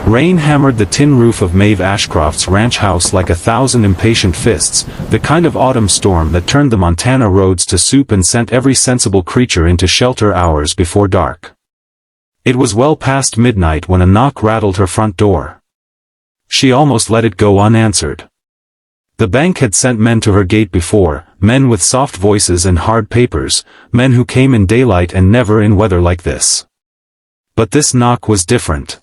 Rain hammered the tin roof of Maeve Ashcroft's ranch house like 1,000 impatient fists, the kind of autumn storm that turned the Montana roads to soup and sent every sensible creature into shelter hours before dark. It was well past midnight when a knock rattled her front door. She almost let it go unanswered. The bank had sent men to her gate before, men with soft voices and hard papers, men who came in daylight and never in weather like this. But this knock was different.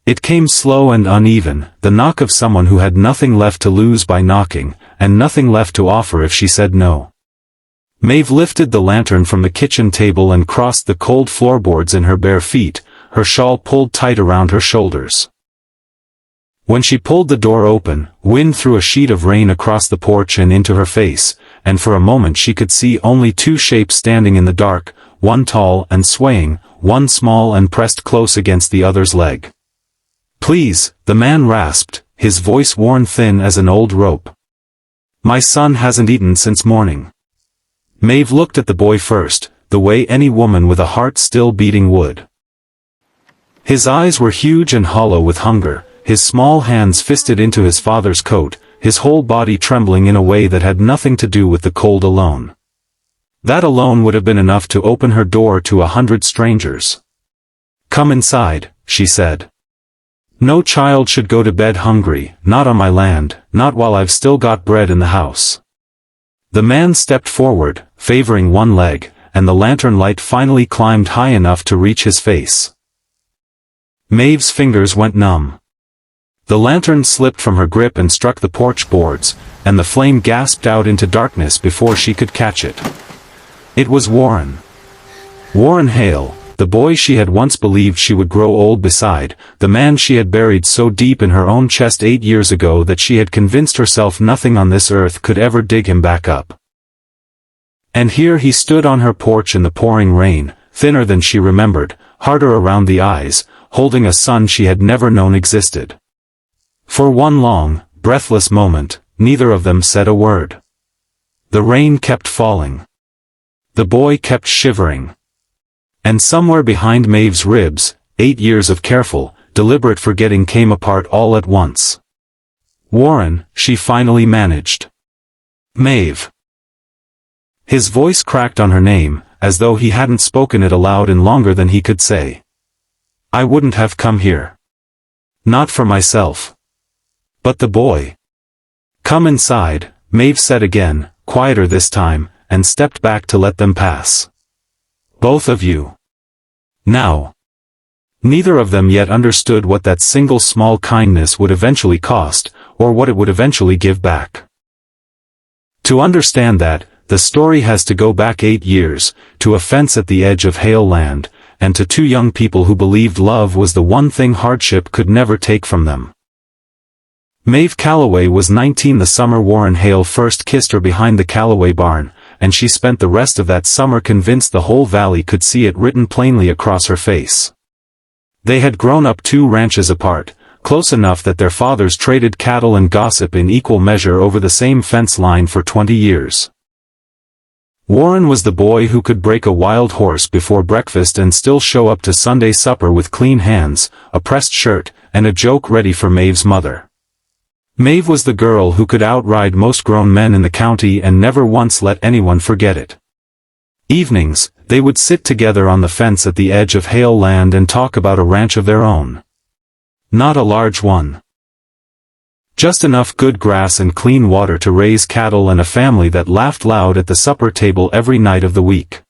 It came slow and uneven, the knock of someone who had nothing left to lose by knocking, and nothing left to offer if she said no. Maeve lifted the lantern from the kitchen table and crossed the cold floorboards in her bare feet, her shawl pulled tight around her shoulders. When she pulled the door open, wind threw a sheet of rain across the porch and into her face, and for a moment she could see only two shapes standing in the dark, one tall and swaying, one small and pressed close against the other's leg. "Please," the man rasped, his voice worn thin as an old rope. "My son hasn't eaten since morning." Maeve looked at the boy first, the way any woman with a heart still beating would. His eyes were huge and hollow with hunger, his small hands fisted into his father's coat, his whole body trembling in a way that had nothing to do with the cold alone. That alone would have been enough to open her door to 100 strangers. "Come inside," she said. "No child should go to bed hungry, not on my land, not while I've still got bread in the house." The man stepped forward, favoring one leg, and the lantern light finally climbed high enough to reach his face. Maeve's fingers went numb. The lantern slipped from her grip and struck the porch boards, and the flame gasped out into darkness before she could catch it. It was Warren. Warren Hale, the boy she had once believed she would grow old beside, the man she had buried so deep in her own chest 8 years ago that she had convinced herself nothing on this earth could ever dig him back up. And here he stood on her porch in the pouring rain, thinner than she remembered, harder around the eyes, holding a son she had never known existed. For one long, breathless moment, neither of them said a word. The rain kept falling. The boy kept shivering. And somewhere behind Maeve's ribs, 8 years of careful, deliberate forgetting came apart all at once. "Warren," she finally managed. "Maeve." His voice cracked on her name, as though he hadn't spoken it aloud in longer than he could say. "I wouldn't have come here. Not for myself. But the boy." "Come inside," Maeve said again, quieter this time, and stepped back to let them pass. "Both of you. Now." Neither of them yet understood what that single small kindness would eventually cost, or what it would eventually give back. To understand that, the story has to go back 8 years, to a fence at the edge of Hale Land, and to 2 young people who believed love was the one thing hardship could never take from them. Maeve Calloway was 19 the summer Warren Hale first kissed her behind the Calloway barn, and she spent the rest of that summer convinced the whole valley could see it written plainly across her face. They had grown up 2 ranches apart, close enough that their fathers traded cattle and gossip in equal measure over the same fence line for 20 years. Warren was the boy who could break a wild horse before breakfast and still show up to Sunday supper with clean hands, a pressed shirt, and a joke ready for Maeve's mother. Maeve was the girl who could outride most grown men in the county and never once let anyone forget it. Evenings, they would sit together on the fence at the edge of Hale Land and talk about a ranch of their own. Not a large one. Just enough good grass and clean water to raise cattle and a family that laughed loud at the supper table every night of the week.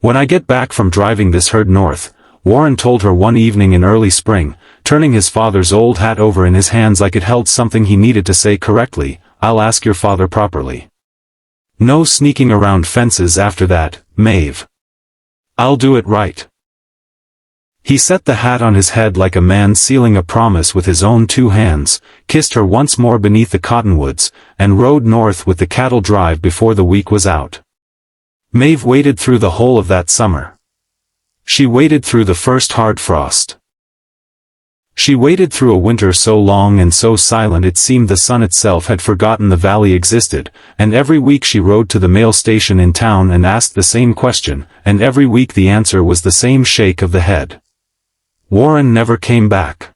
"When I get back from driving this herd north," Warren told her one evening in early spring, turning his father's old hat over in his hands like it held something he needed to say correctly, "I'll ask your father properly. No sneaking around fences after that, Maeve. I'll do it right." He set the hat on his head like a man sealing a promise with his own 2 hands, kissed her once more beneath the cottonwoods, and rode north with the cattle drive before the week was out. Maeve waited through the whole of that summer. She waited through the first hard frost. She waited through a winter so long and so silent it seemed the sun itself had forgotten the valley existed, and every week she rode to the mail station in town and asked the same question, and every week the answer was the same shake of the head. Warren never came back.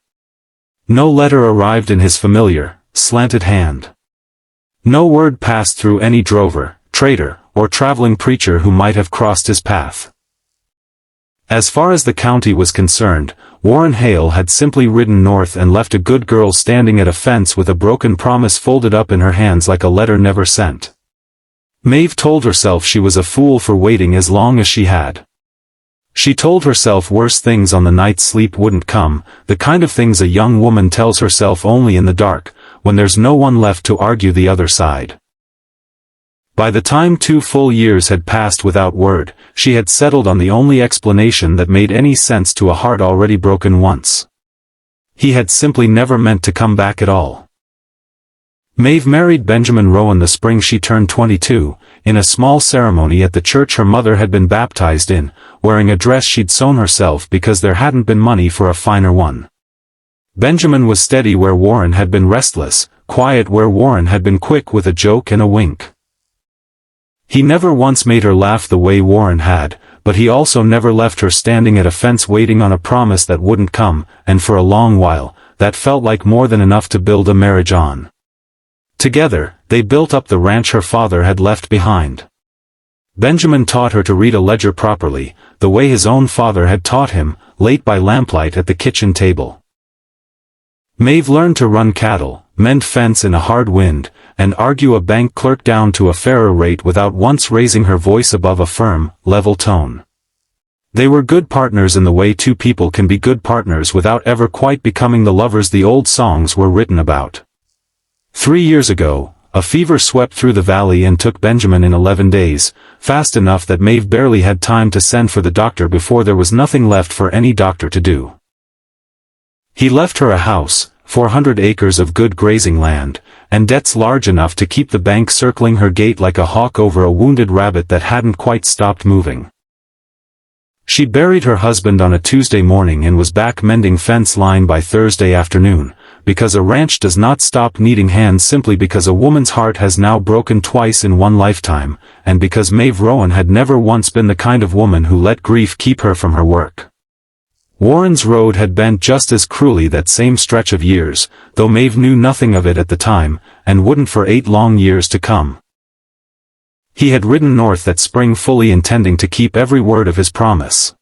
No letter arrived in his familiar, slanted hand. No word passed through any drover, trader, or traveling preacher who might have crossed his path. As far as the county was concerned, Warren Hale had simply ridden north and left a good girl standing at a fence with a broken promise folded up in her hands like a letter never sent. Maeve told herself she was a fool for waiting as long as she had. She told herself worse things on the night sleep wouldn't come, the kind of things a young woman tells herself only in the dark, when there's no one left to argue the other side. By the time 2 full years had passed without word, she had settled on the only explanation that made any sense to a heart already broken once. He had simply never meant to come back at all. Maeve married Benjamin Rowan the spring she turned 22, in a small ceremony at the church her mother had been baptized in, wearing a dress she'd sewn herself because there hadn't been money for a finer one. Benjamin was steady where Warren had been restless, quiet where Warren had been quick with a joke and a wink. He never once made her laugh the way Warren had, but he also never left her standing at a fence waiting on a promise that wouldn't come, and for a long while, that felt like more than enough to build a marriage on. Together, they built up the ranch her father had left behind. Benjamin taught her to read a ledger properly, the way his own father had taught him, late by lamplight at the kitchen table. Maeve learned to run cattle, mend fence in a hard wind, and argue a bank clerk down to a fairer rate without once raising her voice above a firm, level tone. They were good partners in the way two people can be good partners without ever quite becoming the lovers the old songs were written about. 3 years ago, a fever swept through the valley and took Benjamin in 11 days, fast enough that Maeve barely had time to send for the doctor before there was nothing left for any doctor to do. He left her a house, 400 acres of good grazing land, and debts large enough to keep the bank circling her gate like a hawk over a wounded rabbit that hadn't quite stopped moving. She buried her husband on a Tuesday morning and was back mending fence line by Thursday afternoon, because a ranch does not stop needing hands simply because a woman's heart has now broken twice in one lifetime, and because Maeve Rowan had never once been the kind of woman who let grief keep her from her work. Warren's road had bent just as cruelly that same stretch of years, though Maeve knew nothing of it at the time, and wouldn't for 8 long years to come. He had ridden north that spring fully intending to keep every word of his promise.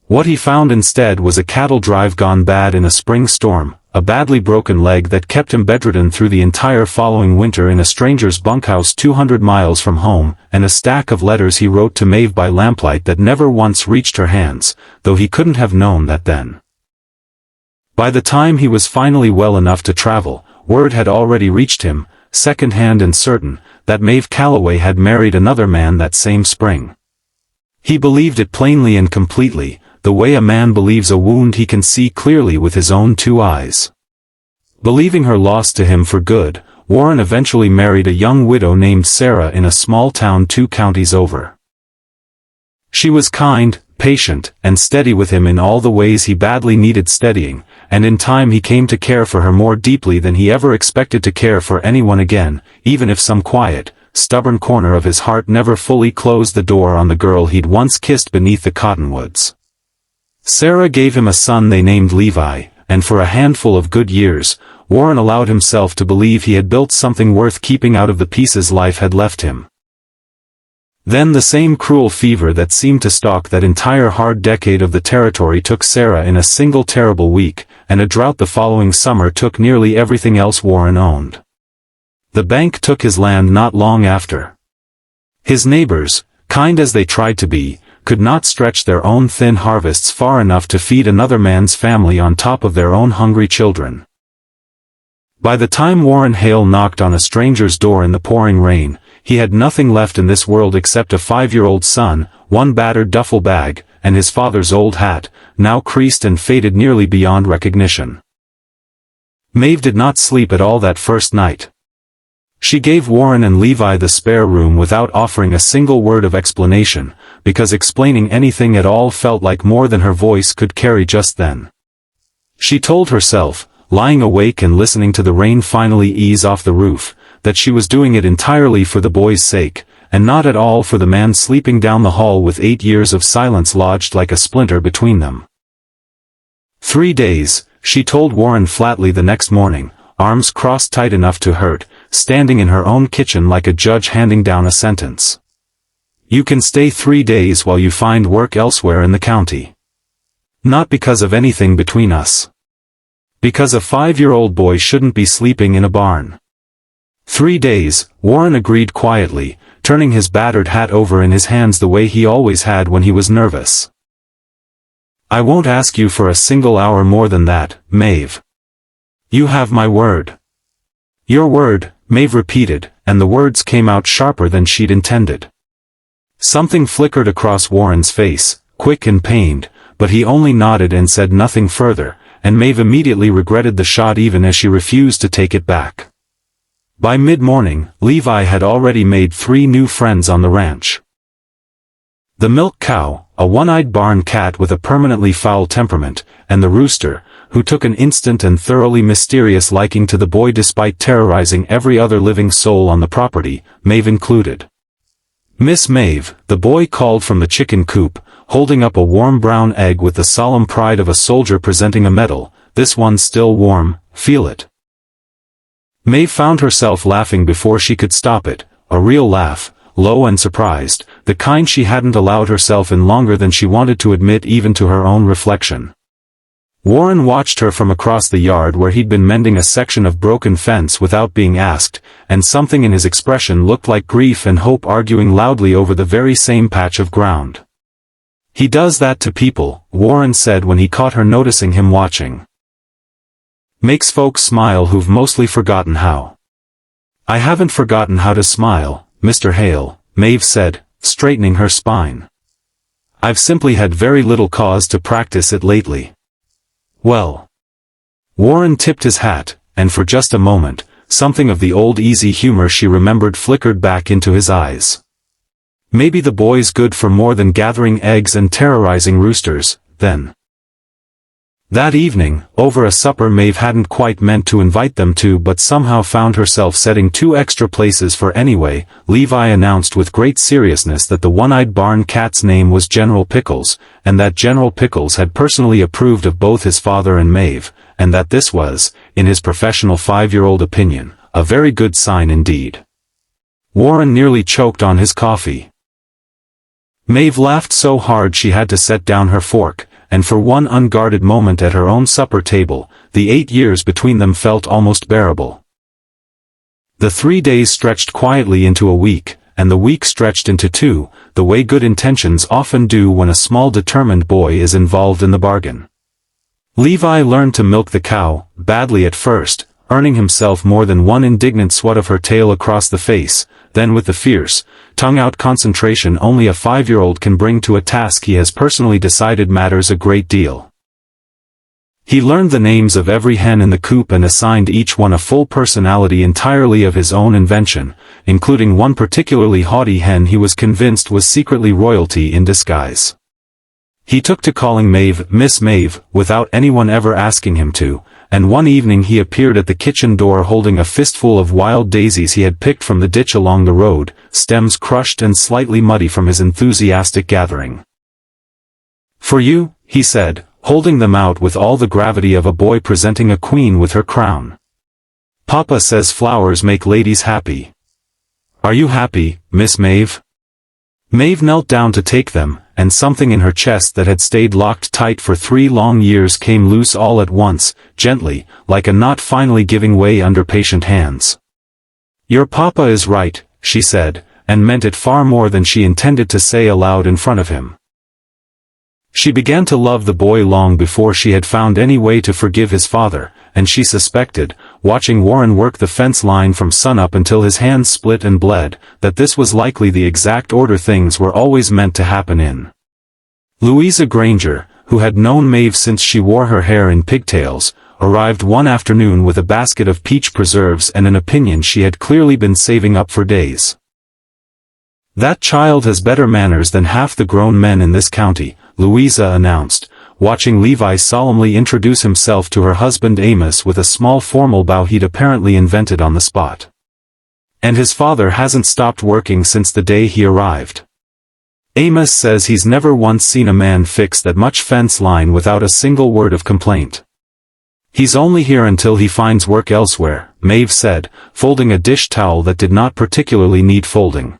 What he found instead was a cattle drive gone bad in a spring storm, a badly broken leg that kept him bedridden through the entire following winter in a stranger's bunkhouse 200 miles from home, and a stack of letters he wrote to Maeve by lamplight that never once reached her hands, though he couldn't have known that then. By the time he was finally well enough to travel, word had already reached him, second-hand and certain, that Maeve Calloway had married another man that same spring. He believed it plainly and completely, the way a man believes a wound he can see clearly with his own 2 eyes. Believing her lost to him for good, Warren eventually married a young widow named Sarah in a small town 2 counties over. She was kind, patient, and steady with him in all the ways he badly needed steadying, and in time he came to care for her more deeply than he ever expected to care for anyone again, even if some quiet, stubborn corner of his heart never fully closed the door on the girl he'd once kissed beneath the cottonwoods. Sarah gave him a son they named Levi, and for a handful of good years, Warren allowed himself to believe he had built something worth keeping out of the pieces life had left him. Then the same cruel fever that seemed to stalk that entire hard decade of the territory took Sarah in a single terrible week, and a drought the following summer took nearly everything else Warren owned. The bank took his land not long after. His neighbors, kind as they tried to be, could not stretch their own thin harvests far enough to feed another man's family on top of their own hungry children. By the time Warren Hale knocked on a stranger's door in the pouring rain, he had nothing left in this world except a 5-year-old son, 1 battered duffel bag, and his father's old hat, now creased and faded nearly beyond recognition. Maeve did not sleep at all that first night. She gave Warren and Levi the spare room without offering a single word of explanation, because explaining anything at all felt like more than her voice could carry just then. She told herself, lying awake and listening to the rain finally ease off the roof, that she was doing it entirely for the boy's sake, and not at all for the man sleeping down the hall with 8 years of silence lodged like a splinter between them. 3 days, she told Warren flatly the next morning, arms crossed tight enough to hurt, standing in her own kitchen like a judge handing down a sentence. You can stay 3 days while you find work elsewhere in the county. Not because of anything between us. Because a 5-year-old boy shouldn't be sleeping in a barn. 3 days, Warren agreed quietly, turning his battered hat over in his hands the way he always had when he was nervous. I won't ask you for a single hour more than that, Maeve. You have my word. Your word, Maeve repeated, and the words came out sharper than she'd intended. Something flickered across Warren's face, quick and pained, but he only nodded and said nothing further, and Maeve immediately regretted the shot even as she refused to take it back. By mid-morning, Levi had already made 3 new friends on the ranch. The milk cow, a one-eyed barn cat with a permanently foul temperament, and the rooster, who took an instant and thoroughly mysterious liking to the boy despite terrorizing every other living soul on the property, Maeve included. Miss Maeve, the boy called from the chicken coop, holding up a warm brown egg with the solemn pride of a soldier presenting a medal. This one's still warm, feel it. Maeve found herself laughing before she could stop it, a real laugh, low and surprised, the kind she hadn't allowed herself in longer than she wanted to admit even to her own reflection. Warren watched her from across the yard where he'd been mending a section of broken fence without being asked, and something in his expression looked like grief and hope arguing loudly over the very same patch of ground. He does that to people, Warren said when he caught her noticing him watching. Makes folks smile who've mostly forgotten how. I haven't forgotten how to smile, Mr. Hale, Maeve said, straightening her spine. I've simply had very little cause to practice it lately. Well. Warren tipped his hat, and for just a moment, something of the old easy humor she remembered flickered back into his eyes. Maybe the boy's good for more than gathering eggs and terrorizing roosters, then. That evening, over a supper Maeve hadn't quite meant to invite them to but somehow found herself setting 2 extra places for anyway, Levi announced with great seriousness that the one-eyed barn cat's name was General Pickles, and that General Pickles had personally approved of both his father and Maeve, and that this was, in his professional 5-year-old opinion, a very good sign indeed. Warren nearly choked on his coffee. Maeve laughed so hard she had to set down her fork, and for one unguarded moment at her own supper table, the 8 years between them felt almost bearable. The 3 days stretched quietly into a week, and the week stretched into 2, the way good intentions often do when a small determined boy is involved in the bargain. Levi learned to milk the cow, badly at first, earning himself more than one indignant swat of her tail across the face, then with the fierce, tongue-out concentration only a 5-year-old can bring to a task he has personally decided matters a great deal. He learned the names of every hen in the coop and assigned each one a full personality entirely of his own invention, including one particularly haughty hen he was convinced was secretly royalty in disguise. He took to calling Maeve Miss Maeve without anyone ever asking him to, and one evening he appeared at the kitchen door holding a fistful of wild daisies he had picked from the ditch along the road, stems crushed and slightly muddy from his enthusiastic gathering. For you, he said, holding them out with all the gravity of a boy presenting a queen with her crown. Papa says flowers make ladies happy. Are you happy, Miss Maeve? Maeve knelt down to take them, and something in her chest that had stayed locked tight for 3 long years came loose all at once, gently, like a knot finally giving way under patient hands. Your papa is right, she said, and meant it far more than she intended to say aloud in front of him. She began to love the boy long before she had found any way to forgive his father, and she suspected, watching Warren work the fence line from sunup until his hands split and bled, that this was likely the exact order things were always meant to happen in. Louisa Granger, who had known Maeve since she wore her hair in pigtails, arrived one afternoon with a basket of peach preserves and an opinion she had clearly been saving up for days. That child has better manners than half the grown men in this county, Louisa announced, watching Levi solemnly introduce himself to her husband Amos with a small formal bow he'd apparently invented on the spot. And his father hasn't stopped working since the day he arrived. Amos says he's never once seen a man fix that much fence line without a single word of complaint. He's only here until he finds work elsewhere, Maeve said, folding a dish towel that did not particularly need folding.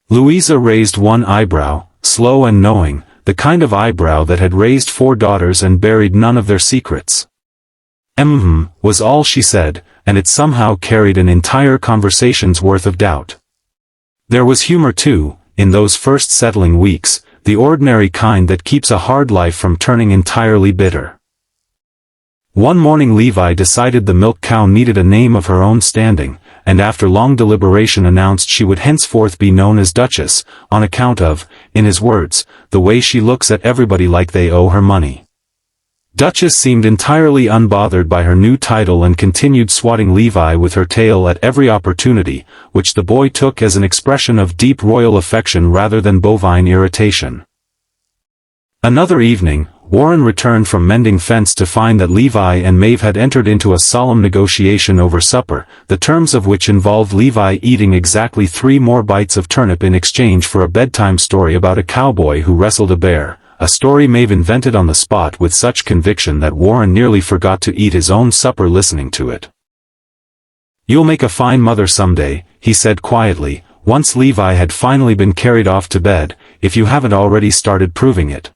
Louisa raised one eyebrow, slow and knowing, the kind of eyebrow that had raised 4 daughters and buried none of their secrets. Was all she said, and it somehow carried an entire conversation's worth of doubt. There was humor too, in those first settling weeks, the ordinary kind that keeps a hard life from turning entirely bitter. One morning Levi decided the milk cow needed a name of her own standing, and after long deliberation announced she would henceforth be known as Duchess, on account of, in his words, the way she looks at everybody like they owe her money. Duchess seemed entirely unbothered by her new title and continued swatting Levi with her tail at every opportunity, which the boy took as an expression of deep royal affection rather than bovine irritation. Another evening, Warren returned from mending fence to find that Levi and Maeve had entered into a solemn negotiation over supper, the terms of which involved Levi eating exactly 3 more bites of turnip in exchange for a bedtime story about a cowboy who wrestled a bear. A story Maeve invented on the spot with such conviction that Warren nearly forgot to eat his own supper listening to it. "You'll make a fine mother someday," he said quietly, once Levi had finally been carried off to bed, "if you haven't already started proving it."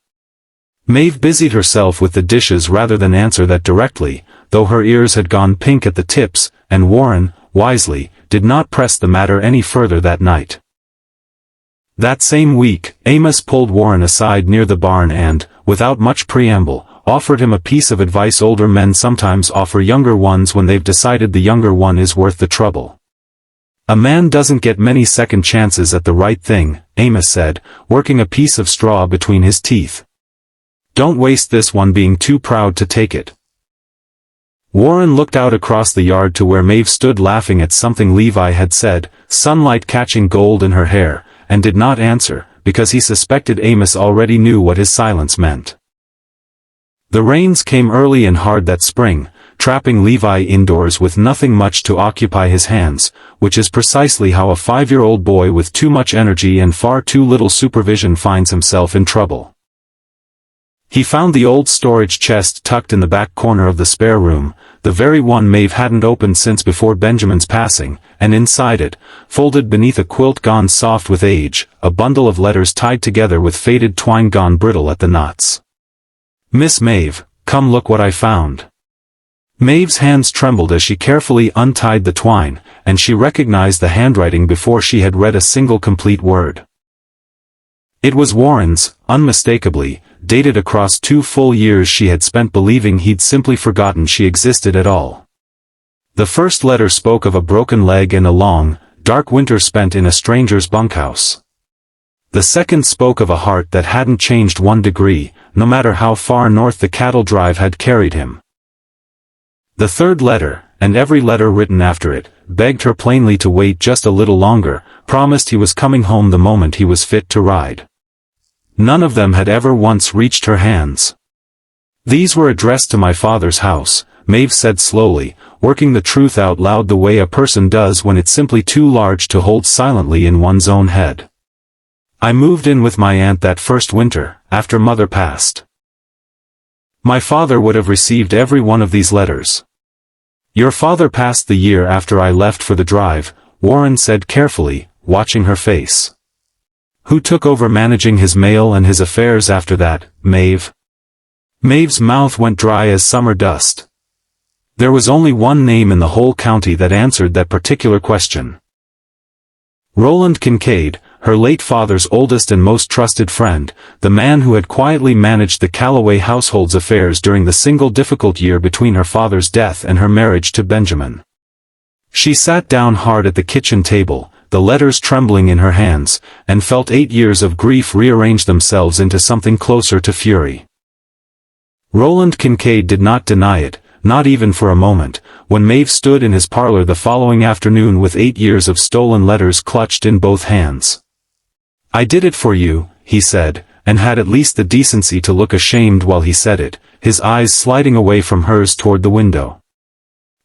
Maeve busied herself with the dishes rather than answer that directly, though her ears had gone pink at the tips, and Warren, wisely, did not press the matter any further that night. That same week, Amos pulled Warren aside near the barn and, without much preamble, offered him a piece of advice older men sometimes offer younger ones when they've decided the younger one is worth the trouble. "A man doesn't get many second chances at the right thing," Amos said, working a piece of straw between his teeth. "Don't waste this one being too proud to take it." Warren looked out across the yard to where Maeve stood laughing at something Levi had said, sunlight catching gold in her hair, and did not answer, because he suspected Amos already knew what his silence meant. The rains came early and hard that spring, trapping Levi indoors with nothing much to occupy his hands, which is precisely how a 5-year-old boy with too much energy and far too little supervision finds himself in trouble. He found the old storage chest tucked in the back corner of the spare room, the very one Maeve hadn't opened since before Benjamin's passing, and inside it, folded beneath a quilt gone soft with age, a bundle of letters tied together with faded twine gone brittle at the knots. "Miss Maeve, come look what I found." Maeve's hands trembled as she carefully untied the twine, and she recognized the handwriting before she had read a single complete word. It was Warren's, unmistakably, dated across 2 full years she had spent believing he'd simply forgotten she existed at all. The first letter spoke of a broken leg and a long, dark winter spent in a stranger's bunkhouse. The second spoke of a heart that hadn't changed 1 degree, no matter how far north the cattle drive had carried him. The third letter, and every letter written after it, begged her plainly to wait just a little longer, promised he was coming home the moment he was fit to ride. None of them had ever once reached her hands. "These were addressed to my father's house," Maeve said slowly, working the truth out loud the way a person does when it's simply too large to hold silently in one's own head. "I moved in with my aunt that first winter, after Mother passed. My father would have received every one of these letters." "Your father passed the year after I left for the drive," Warren said carefully, watching her face. "Who took over managing his mail and his affairs after that, Maeve?" Maeve's mouth went dry as summer dust. There was only one name in the whole county that answered that particular question. Roland Kincaid, her late father's oldest and most trusted friend, the man who had quietly managed the Calloway household's affairs during the single difficult year between her father's death and her marriage to Benjamin. She sat down hard at the kitchen table, the letters trembling in her hands, and felt 8 years of grief rearrange themselves into something closer to fury. Roland Kincaid did not deny it, not even for a moment, when Maeve stood in his parlor the following afternoon with 8 years of stolen letters clutched in both hands. "I did it for you," he said, and had at least the decency to look ashamed while he said it, his eyes sliding away from hers toward the window.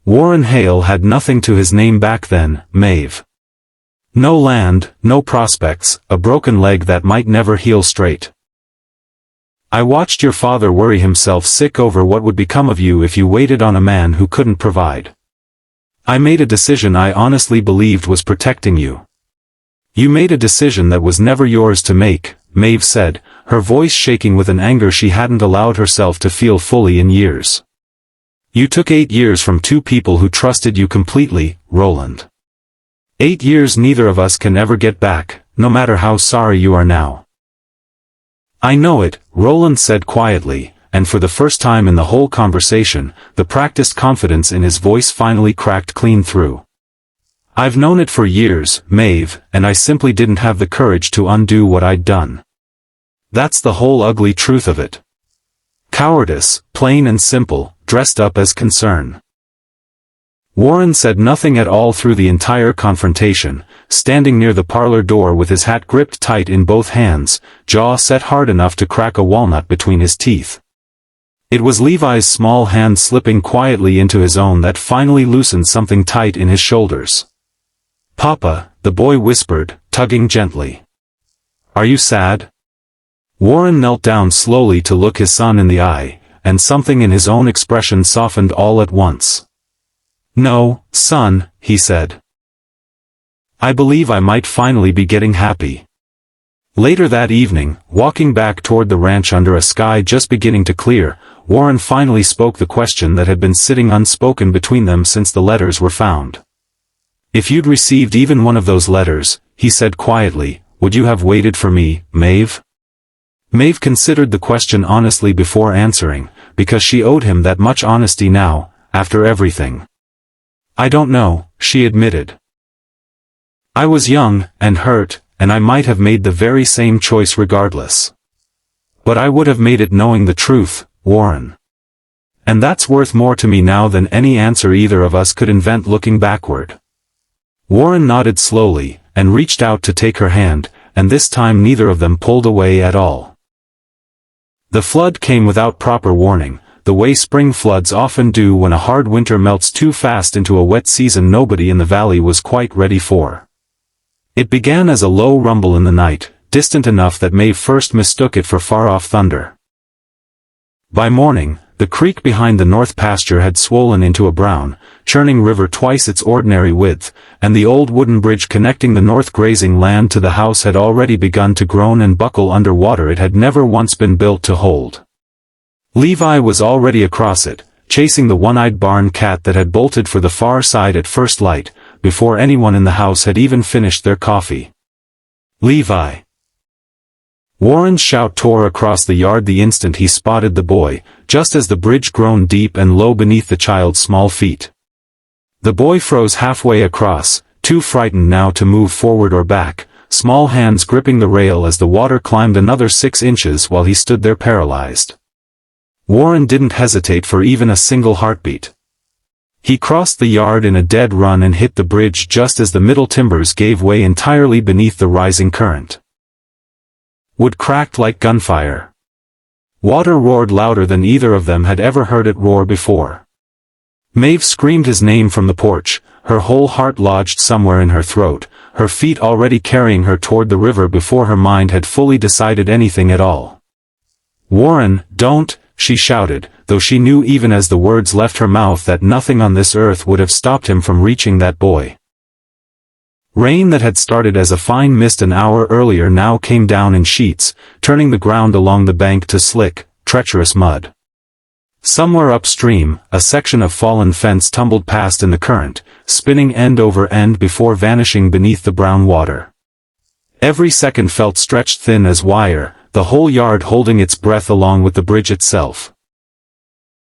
Warren Hale had nothing to his name back then, Maeve. No land, no prospects, a broken leg that might never heal straight. I watched your father worry himself sick over what would become of you if you waited on a man who couldn't provide. I made a decision I honestly believed was protecting you. You made a decision that was never yours to make, Maeve said, her voice shaking with an anger she hadn't allowed herself to feel fully in years. You took 8 years from 2 people who trusted you completely, Roland. 8 years neither of us can ever get back, no matter how sorry you are now. I know it, Roland said quietly, and for the first time in the whole conversation, the practiced confidence in his voice finally cracked clean through. I've known it for years, Maeve, and I simply didn't have the courage to undo what I'd done. That's the whole ugly truth of it. Cowardice, plain and simple, dressed up as concern. Warren said nothing at all through the entire confrontation, standing near the parlor door with his hat gripped tight in both hands, jaw set hard enough to crack a walnut between his teeth. It was Levi's small hand slipping quietly into his own that finally loosened something tight in his shoulders. "Papa," the boy whispered, tugging gently. "Are you sad?" Warren knelt down slowly to look his son in the eye, and something in his own expression softened all at once. "No, son," he said. "I believe I might finally be getting happy." Later that evening, walking back toward the ranch under a sky just beginning to clear, Warren finally spoke the question that had been sitting unspoken between them since the letters were found. "If you'd received even one of those letters," he said quietly, "would you have waited for me, Maeve?" Maeve considered the question honestly before answering, because she owed him that much honesty now, after everything. "I don't know," she admitted. "I was young, and hurt, and I might have made the very same choice regardless. But I would have made it knowing the truth, Warren. And that's worth more to me now than any answer either of us could invent looking backward." Warren nodded slowly, and reached out to take her hand, and this time neither of them pulled away at all. The flood came without proper warning, the way spring floods often do when a hard winter melts too fast into a wet season nobody in the valley was quite ready for. It began as a low rumble in the night, distant enough that Maeve first mistook it for far-off thunder. By morning, the creek behind the north pasture had swollen into a brown, churning river twice its ordinary width, and the old wooden bridge connecting the north grazing land to the house had already begun to groan and buckle under water it had never once been built to hold. Levi was already across it, chasing the one-eyed barn cat that had bolted for the far side at first light, before anyone in the house had even finished their coffee. "Levi!" Warren's shout tore across the yard the instant he spotted the boy, just as the bridge groaned deep and low beneath the child's small feet. The boy froze halfway across, too frightened now to move forward or back, small hands gripping the rail as the water climbed another 6 inches while he stood there paralyzed. Warren didn't hesitate for even a single heartbeat. He crossed the yard in a dead run and hit the bridge just as the middle timbers gave way entirely beneath the rising current. Wood cracked like gunfire. Water roared louder than either of them had ever heard it roar before. Maeve screamed his name from the porch, her whole heart lodged somewhere in her throat, her feet already carrying her toward the river before her mind had fully decided anything at all. "Warren, don't," she shouted, though she knew even as the words left her mouth that nothing on this earth would have stopped him from reaching that boy. Rain that had started as a fine mist an hour earlier now came down in sheets, turning the ground along the bank to slick, treacherous mud. Somewhere upstream, a section of fallen fence tumbled past in the current, spinning end over end before vanishing beneath the brown water. Every second felt stretched thin as wire, the whole yard holding its breath along with the bridge itself.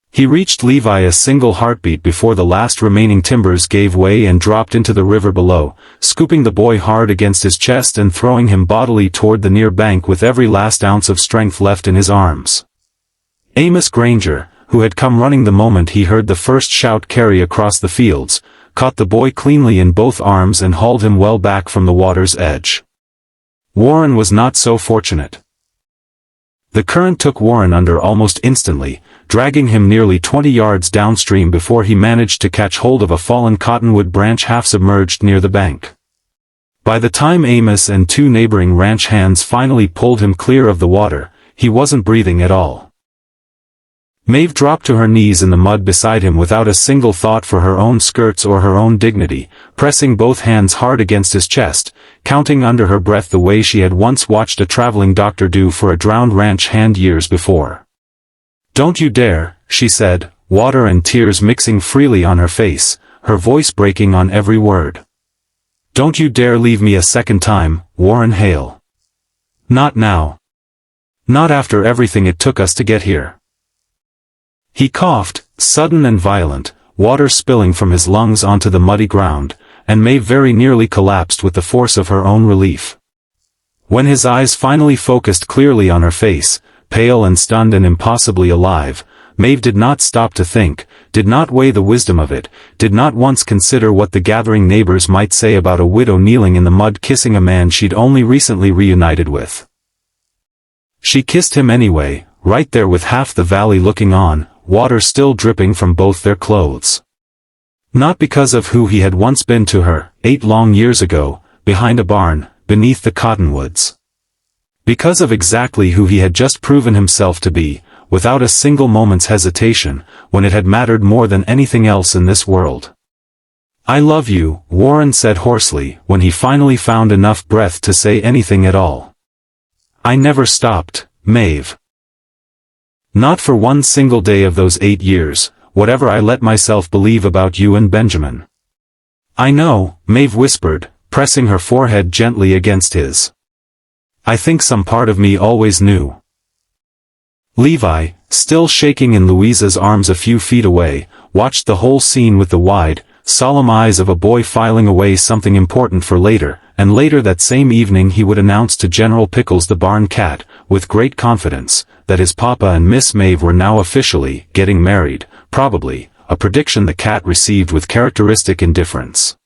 He reached Levi a single heartbeat before the last remaining timbers gave way and dropped into the river below, scooping the boy hard against his chest and throwing him bodily toward the near bank with every last ounce of strength left in his arms. Amos Granger, who had come running the moment he heard the first shout carry across the fields, caught the boy cleanly in both arms and hauled him well back from the water's edge. Warren was not so fortunate. The current took Warren under almost instantly, dragging him nearly 20 yards downstream before he managed to catch hold of a fallen cottonwood branch half submerged near the bank. By the time Amos and two neighboring ranch hands finally pulled him clear of the water, he wasn't breathing at all. Maeve dropped to her knees in the mud beside him without a single thought for her own skirts or her own dignity, pressing both hands hard against his chest, counting under her breath the way she had once watched a traveling doctor do for a drowned ranch hand years before. "Don't you dare," she said, water and tears mixing freely on her face, her voice breaking on every word. "Don't you dare leave me a second time, Warren Hale. Not now. Not after everything it took us to get here." He coughed, sudden and violent, water spilling from his lungs onto the muddy ground, and Maeve very nearly collapsed with the force of her own relief. When his eyes finally focused clearly on her face, pale and stunned and impossibly alive, Maeve did not stop to think, did not weigh the wisdom of it, did not once consider what the gathering neighbors might say about a widow kneeling in the mud kissing a man she'd only recently reunited with. She kissed him anyway, right there with half the valley looking on, water still dripping from both their clothes. Not because of who he had once been to her, 8 long years ago, behind a barn, beneath the cottonwoods. Because of exactly who he had just proven himself to be, without a single moment's hesitation, when it had mattered more than anything else in this world. "I love you," Warren said hoarsely, when he finally found enough breath to say anything at all. "I never stopped, Maeve. Not for one single day of those 8 years, whatever I let myself believe about you and Benjamin." "I know," Maeve whispered, pressing her forehead gently against his. "I think some part of me always knew." Levi, still shaking in Louisa's arms a few feet away, watched the whole scene with the wide, solemn eyes of a boy filing away something important for later, and later that same evening he would announce to General Pickles the barn cat, with great confidence, that his papa and Miss Maeve were now officially getting married, probably, a prediction the cat received with characteristic indifference.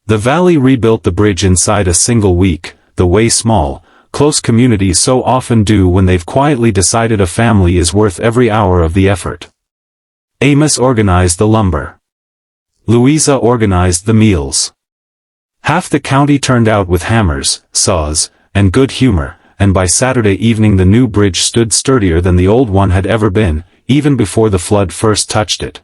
The valley rebuilt the bridge inside a single week, the way small, close communities so often do when they've quietly decided a family is worth every hour of the effort. Amos organized the lumber. Louisa organized the meals. Half the county turned out with hammers, saws, and good humor, and by Saturday evening the new bridge stood sturdier than the old one had ever been, even before the flood first touched it.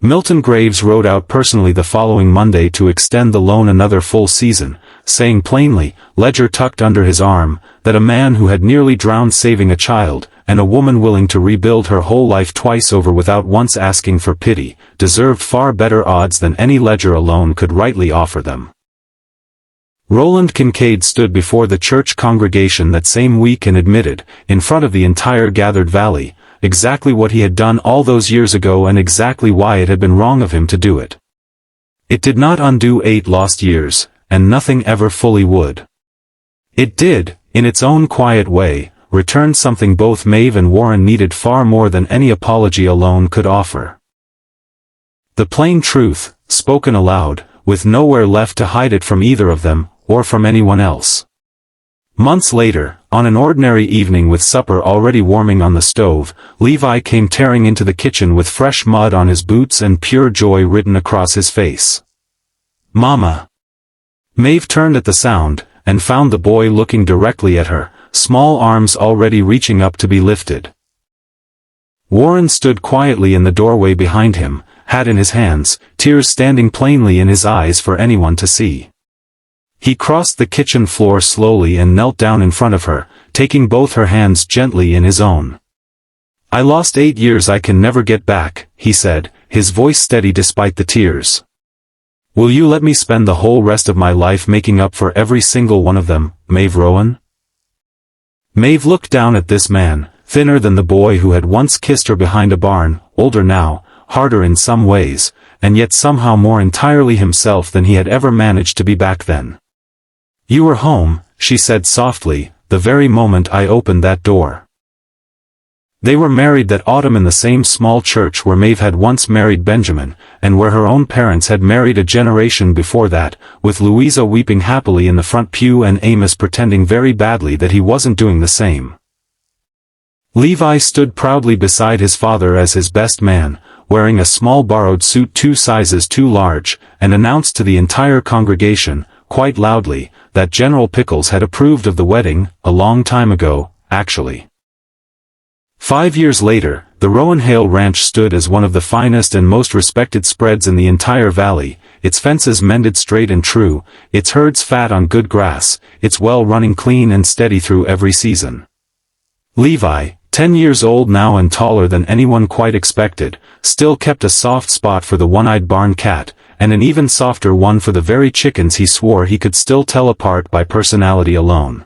Milton Graves rode out personally the following Monday to extend the loan another full season, saying plainly, ledger tucked under his arm, that a man who had nearly drowned saving a child, and a woman willing to rebuild her whole life twice over without once asking for pity, deserved far better odds than any ledger alone could rightly offer them. Roland Kincaid stood before the church congregation that same week and admitted, in front of the entire gathered valley, exactly what he had done all those years ago and exactly why it had been wrong of him to do it. It did not undo 8 lost years, and nothing ever fully would. It did, in its own quiet way, return something both Maeve and Warren needed far more than any apology alone could offer. The plain truth, spoken aloud, with nowhere left to hide it from either of them, or from anyone else. Months later, on an ordinary evening with supper already warming on the stove, Levi came tearing into the kitchen with fresh mud on his boots and pure joy written across his face. "Mama!" Maeve turned at the sound, and found the boy looking directly at her, small arms already reaching up to be lifted. Warren stood quietly in the doorway behind him, hat in his hands, tears standing plainly in his eyes for anyone to see. He crossed the kitchen floor slowly and knelt down in front of her, taking both her hands gently in his own. "I lost 8 years I can never get back," he said, his voice steady despite the tears. "Will you let me spend the whole rest of my life making up for every single one of them, Maeve Rowan?" Maeve looked down at this man, thinner than the boy who had once kissed her behind a barn, older now, harder in some ways, and yet somehow more entirely himself than he had ever managed to be back then. "You were home," she said softly, "the very moment I opened that door." They were married that autumn in the same small church where Maeve had once married Benjamin, and where her own parents had married a generation before that, with Louisa weeping happily in the front pew and Amos pretending very badly that he wasn't doing the same. Levi stood proudly beside his father as his best man, wearing a small borrowed suit 2 sizes too large, and announced to the entire congregation, quite loudly, that General Pickles had approved of the wedding, a long time ago, actually. 5 years later, the Rowan Hale Ranch stood as one of the finest and most respected spreads in the entire valley, its fences mended straight and true, its herds fat on good grass, its well running clean and steady through every season. Levi, 10 years old now and taller than anyone quite expected, still kept a soft spot for the one-eyed barn cat, and an even softer one for the very chickens he swore he could still tell apart by personality alone.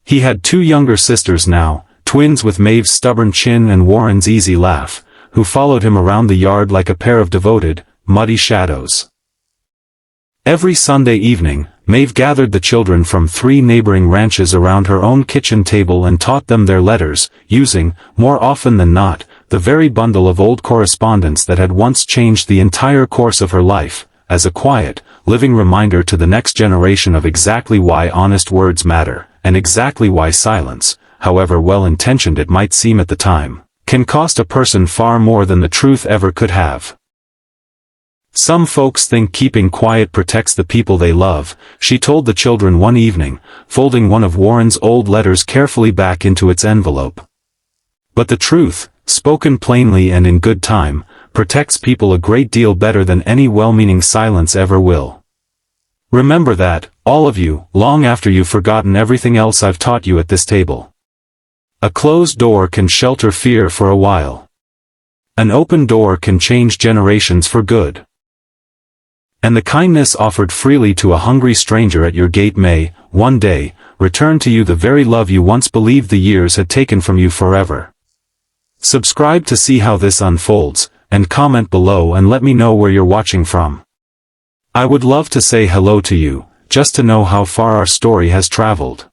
He had 2 younger sisters now, twins with Maeve's stubborn chin and Warren's easy laugh, who followed him around the yard like a pair of devoted, muddy shadows. Every Sunday evening, Maeve gathered the children from 3 neighboring ranches around her own kitchen table and taught them their letters, using, more often than not, the very bundle of old correspondence that had once changed the entire course of her life, as a quiet, living reminder to the next generation of exactly why honest words matter, and exactly why silence, however well-intentioned it might seem at the time, can cost a person far more than the truth ever could have. Some folks think keeping quiet protects the people they love, she told the children one evening, folding one of Warren's old letters carefully back into its envelope. But the truth, spoken plainly and in good time, protects people a great deal better than any well-meaning silence ever will. Remember that, all of you, long after you've forgotten everything else I've taught you at this table. A closed door can shelter fear for a while. An open door can change generations for good. And the kindness offered freely to a hungry stranger at your gate may, one day, return to you the very love you once believed the years had taken from you forever. Subscribe to see how this unfolds, and comment below and let me know where you're watching from. I would love to say hello to you, just to know how far our story has traveled.